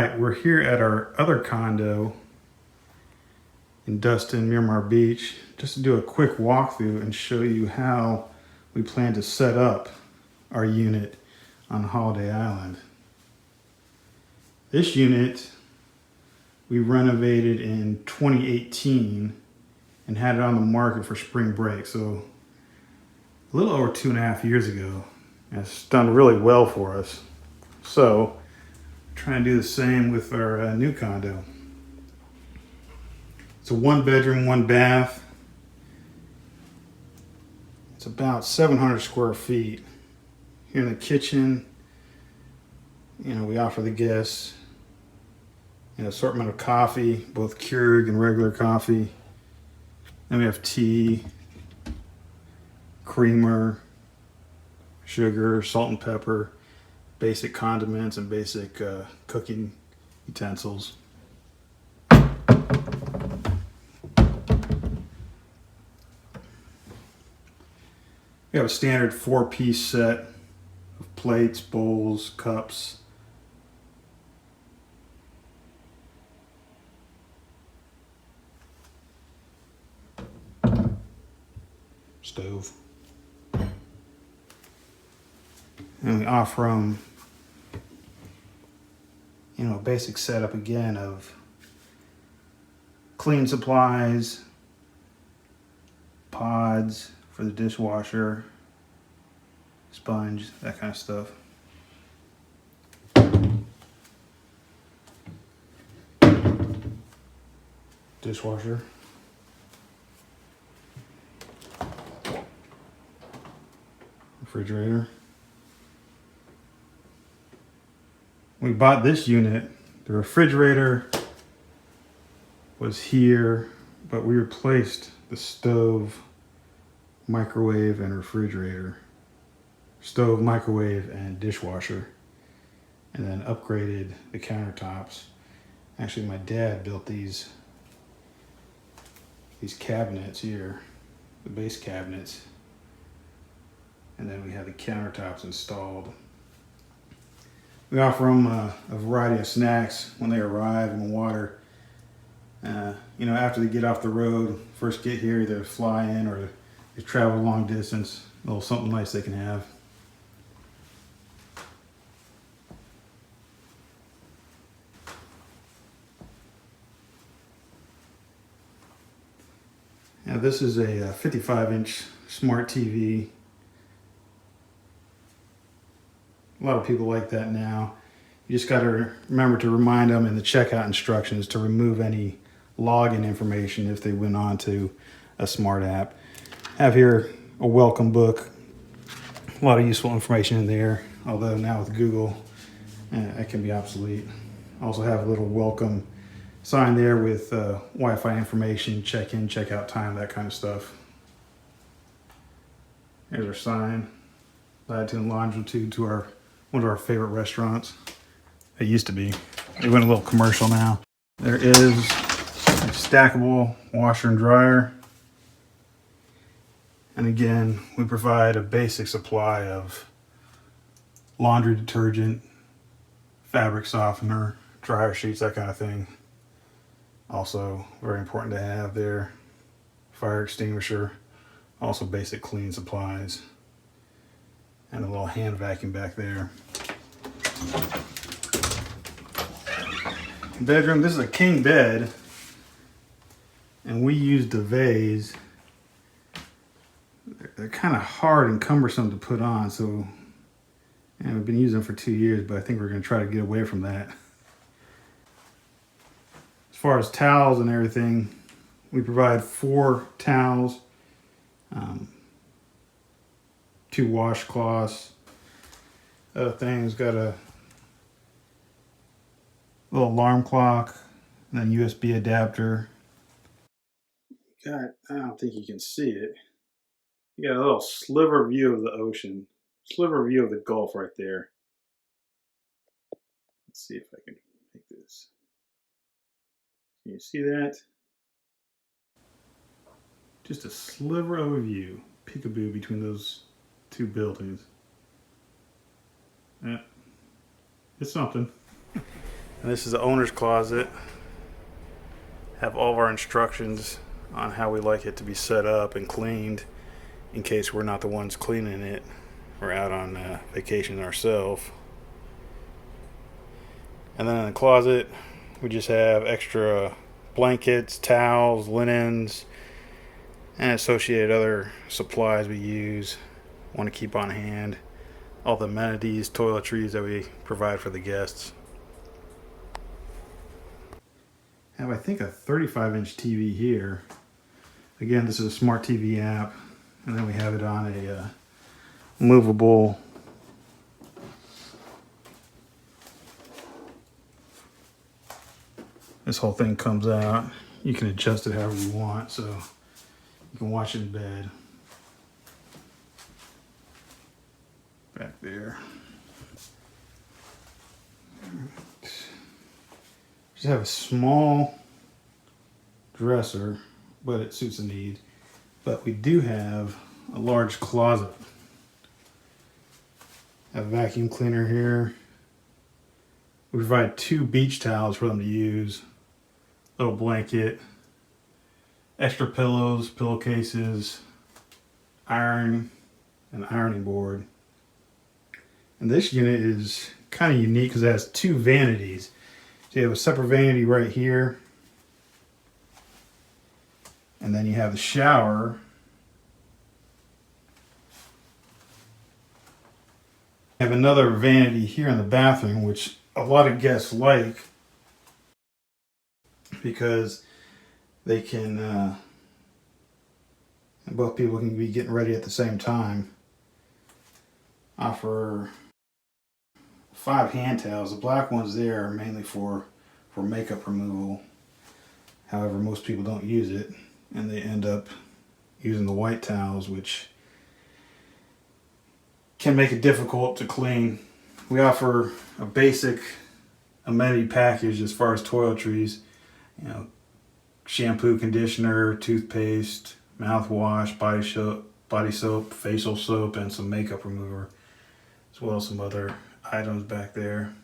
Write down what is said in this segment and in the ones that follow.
right, we're here at our other condo in Destin, Miramar Beach, just to do a quick walkthrough and show you how we plan to set up our unit on Holiday Island. This unit we renovated in 2018 and had it on the market for spring break, so a little over 2.5 years ago. It's done really well for us. So, trying to do the same with our new condo. It's a 1-bedroom, 1-bath. It's about 700 square feet. Here in the kitchen, we offer the guests an assortment of coffee, both Keurig and regular coffee. Then we have tea, creamer, sugar, salt and pepper, basic condiments, and basic cooking utensils. We have a standard 4-piece set of plates, bowls, cups. Stove. And we offer them, a basic setup again of clean supplies, pods for the dishwasher, sponge, that kind of stuff. Dishwasher. Refrigerator. We bought this unit. The refrigerator was here, but we replaced the stove, microwave, and refrigerator. Stove, microwave, and dishwasher. And then upgraded the countertops. Actually, my dad built these cabinets here, the base cabinets. And then we have the countertops installed. We offer them a variety of snacks when they arrive and water. After they get off the road, first get here, either fly in or they travel a long distance, a little something nice they can have. Now this is a 55-inch smart TV. A lot of people like that now. You just got to remember to remind them in the checkout instructions to remove any login information if they went on to a smart app. Have here a welcome book. A lot of useful information in there, although now with Google, that can be obsolete. Also have a little welcome sign there with Wi-Fi information, check-in, check-out time, that kind of stuff. Here's our sign. Latitude and longitude to one of our favorite restaurants. It used to be. It went a little commercial now. There is a stackable washer and dryer. And again, we provide a basic supply of laundry detergent, fabric softener, dryer sheets, that kind of thing. Also very important to have there. Fire extinguisher, also basic cleaning supplies. And a little hand vacuum back there. Bedroom, this is a king bed. And we use duvets. They're kind of hard and cumbersome to put on, so we've been using them for 2 years, but I think we're going to try to get away from that. As far as towels and everything, we provide 4 towels, 2 washcloths. Other things, got a little alarm clock, and then USB adapter. I don't think you can see it. You got a little sliver view of the ocean, sliver view of the Gulf right there. Let's see if I can make this. Can you see that? Just a sliver of a view, peekaboo between those 2 buildings. Yeah, it's something. And this is the owner's closet. Have all of our instructions on how we like it to be set up and cleaned in case we're not the ones cleaning it. We're out on vacation ourselves. And then in the closet, we just have extra blankets, towels, linens, and associated other supplies we want to keep on hand. All the amenities, toiletries that we provide for the guests. I have, I think, a 35-inch TV here. Again, this is a smart TV app, and then we have it on a movable this whole thing comes out. You can adjust it however you want, so you can watch it in bed. Back there. Just have a small dresser, but it suits the need. But we do have a large closet. A vacuum cleaner here. We provide 2 beach towels for them to use. Little blanket, extra pillows, pillowcases, iron, and ironing board. And this unit is kind of unique because it has 2 vanities. So you have a separate vanity right here, and then you have the shower. You have another vanity here in the bathroom, which a lot of guests like because they can, both people can be getting ready at the same time. Offer 5 hand towels. The black ones there are mainly for makeup removal. However, most people don't use it, and they end up using the white towels, which can make it difficult to clean. We offer a basic amenity package as far as toiletries. You know, shampoo, conditioner, toothpaste, mouthwash, body soap, facial soap, and some makeup remover, as well as some other items back there.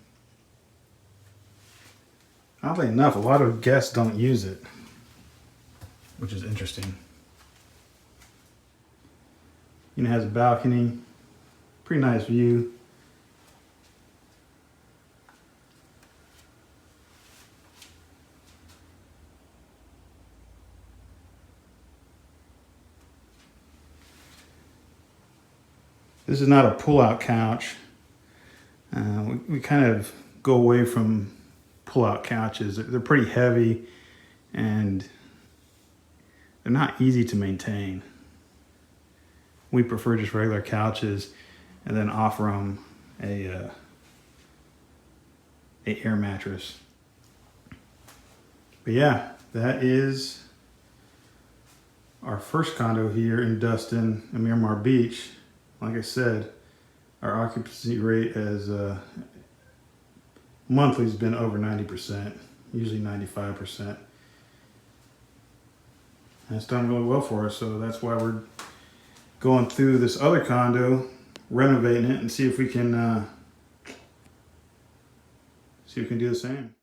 Oddly enough, a lot of guests don't use it, which is interesting. You know, it has a balcony, pretty nice view. This is not a pull-out couch. We kind of go away from pull-out couches. They're pretty heavy and they're not easy to maintain. We prefer just regular couches and then offer them a air mattress. But yeah, that is our first condo here in Destin and Miramar Beach. Like I said, our occupancy rate has monthly has been over 90%, usually 95%. And it's done really well for us, so that's why we're going through this other condo, renovating it, and see if we can do the same.